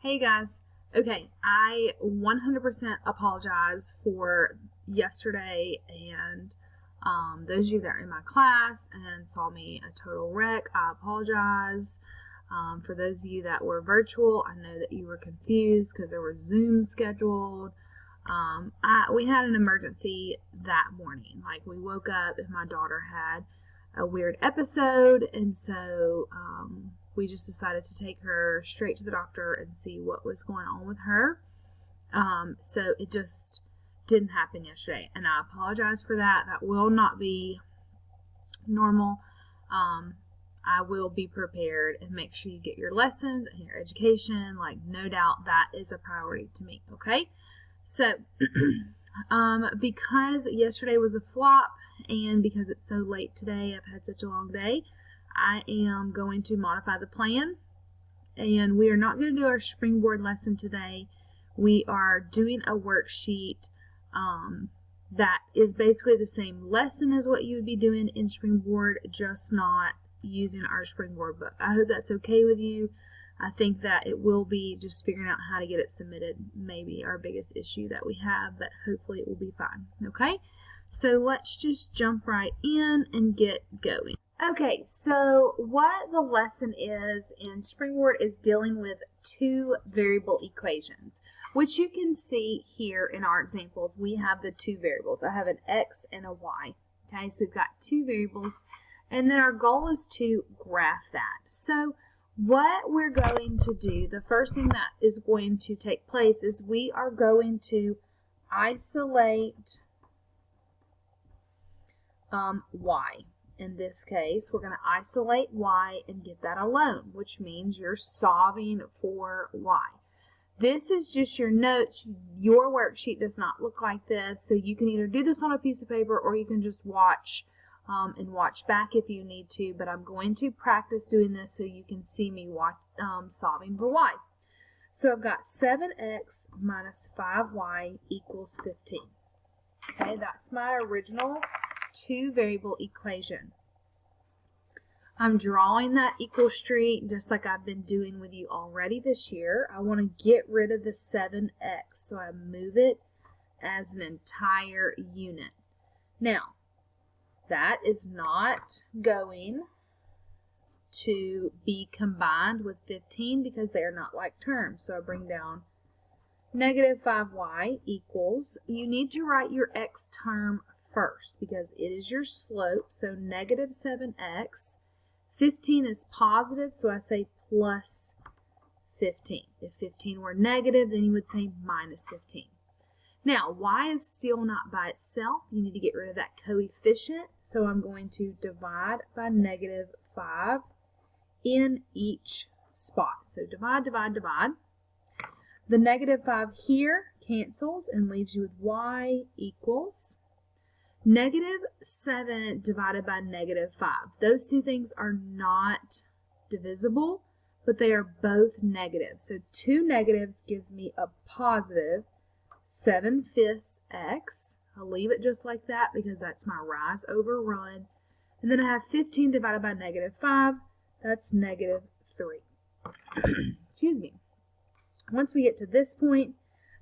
Hey guys, okay, I 100% apologize for yesterday and those of you that are in my class and saw me a total wreck, I apologize. For those of you that were virtual, I know that you were confused because there were Zoom scheduled. We had an emergency that morning. Like, we woke up and my daughter had a weird episode, and so we just decided to take her straight to the doctor and see what was going on with her. So it just didn't happen yesterday, and I apologize for that. That will not be normal. I will be prepared and make sure you get your lessons and your education. Like, no doubt that is a priority to me, okay? So, because yesterday was a flop and because it's so late today, I've had such a long day, I am going to modify the plan, and we are not going to do our springboard lesson today. We are doing a worksheet that is basically the same lesson as what you would be doing in springboard, just not using our springboard book. I hope that's okay with you. I think that it will be. Just figuring out how to get it submitted, maybe our biggest issue that we have, but hopefully it will be fine. Okay, so let's just jump right in and get going. Okay, so what the lesson is in springboard is dealing with two variable equations, which you can see here in our examples. We have the two variables. I have an x and a y. Okay, so we've got two variables, and then our goal is to graph that. So what we're going to do, the first thing that is going to take place is we are going to isolate y. In this case, we're going to isolate y and get that alone, which means you're solving for y. This is just your notes. Your worksheet does not look like this, so you can either do this on a piece of paper or you can just watch and watch back if you need to, but I'm going to practice doing this so you can see me solving for y. So I've got 7x minus 5y equals 15. Okay, that's my original two variable equation. I'm drawing that equal street just like I've been doing with you already this year. I want to get rid of the 7x, so I move it as an entire unit. Now, that is not going to be combined with 15 because they are not like terms. So I bring down negative 5y equals, you need to write your x term first because it is your slope. So negative 7x, 15 is positive, so I say plus 15. If 15 were negative, then you would say minus 15. Now, y is still not by itself. You need to get rid of that coefficient, so I'm going to divide by negative 5 in each spot. So divide, divide, divide. The negative 5 here cancels and leaves you with y equals negative 7 divided by negative 5. Those two things are not divisible, but they are both negative. So two negatives gives me a positive 7/5 x. I'll leave it just like that because that's my rise over run. And then I have 15 divided by negative 5. That's negative 3. Excuse me. Once we get to this point,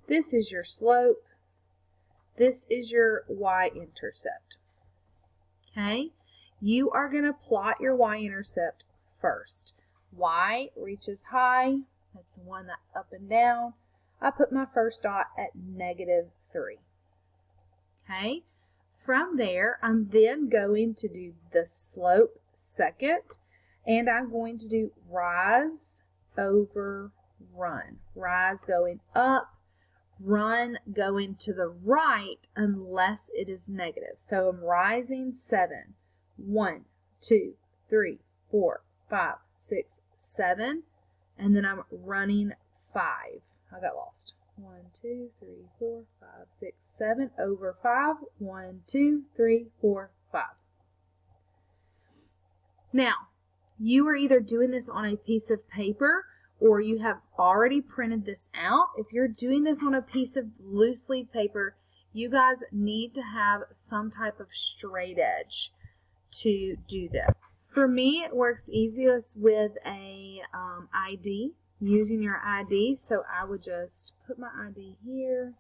this is your slope. This is your y-intercept. Okay? You are going to plot your y-intercept first. Y reaches high. That's the one that's up and down. I put my first dot at negative 3. Okay? From there, I'm then going to do the slope second, and I'm going to do rise over run. Rise going up, run going to the right unless it is negative. So I'm rising 7. 1, 2, 3, 4, 5, 6, 7, and then I'm running 5. I got lost. 1, 2, 3, 4, 5, 6, 7 over 5. 1, 2, 3, 4, 5. Now, you are either doing this on a piece of paper or you have already printed this out. If you're doing this on a piece of loose leaf paper, you guys need to have some type of straight edge to do this. For me, it works easiest with a ID. using your ID. So I would just put my ID here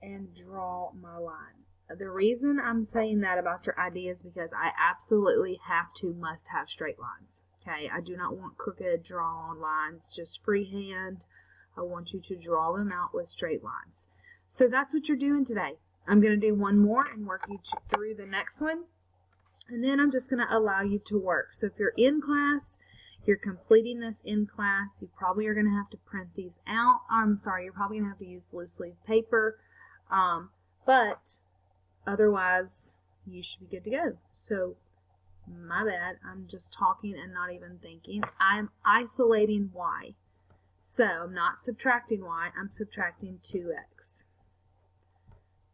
and draw my line. The reason I'm saying that about your ID is because I absolutely must have straight lines. Okay, I do not want crooked drawn lines, just freehand. I want you to draw them out with straight lines. So that's what you're doing today. I'm going to do one more and work you through the next one. And then I'm just going to allow you to work. So if you're in class, you're completing this in class, you probably are going to have to print these out. You're probably going to have to use loose leaf paper. But otherwise, you should be good to go. So, my bad, I'm just talking and not even thinking. I'm isolating y. So, I'm not subtracting y, I'm subtracting 2x.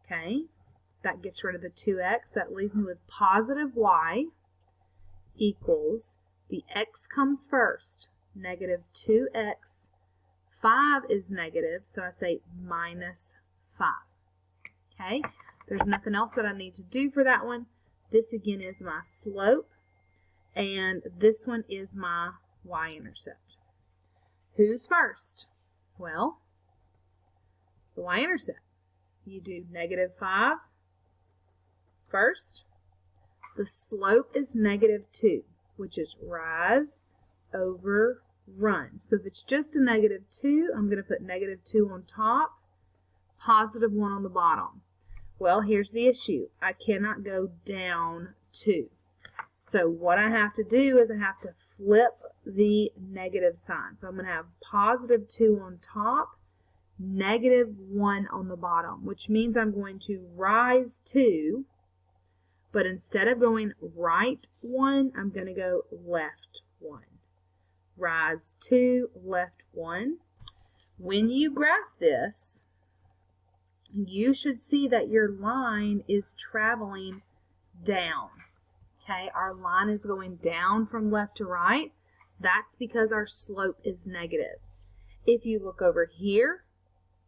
Okay, that gets rid of the 2x. That leaves me with positive y equals, the x comes first, negative 2x. 5 is negative, so I say minus 5. Okay, there's nothing else that I need to do for that one. This again is my slope, and this one is my y-intercept. Who's first? Well, the y-intercept. You do negative 5 first. The slope is negative 2, which is rise over run. So if it's just a negative 2, I'm going to put negative 2 on top, positive 1 on the bottom. Well, here's the issue. I cannot go down 2. So what I have to do is I have to flip the negative sign. So I'm going to have positive 2 on top, negative 1 on the bottom, which means I'm going to rise 2, but instead of going right 1, I'm going to go left 1. Rise 2, left 1. When you graph this, you should see that your line is traveling down. Okay, our line is going down from left to right. That's because our slope is negative. If you look over here,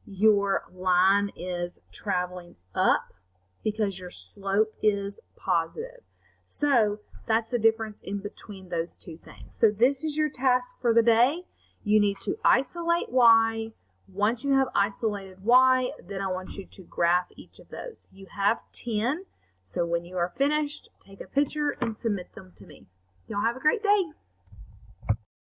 your line is traveling up because your slope is positive. So that's the difference in between those two things. So this is your task for the day. You need to isolate y. Once you have isolated y, then I want you to graph each of those. You have 10, so when you are finished, take a picture and submit them to me. Y'all have a great day.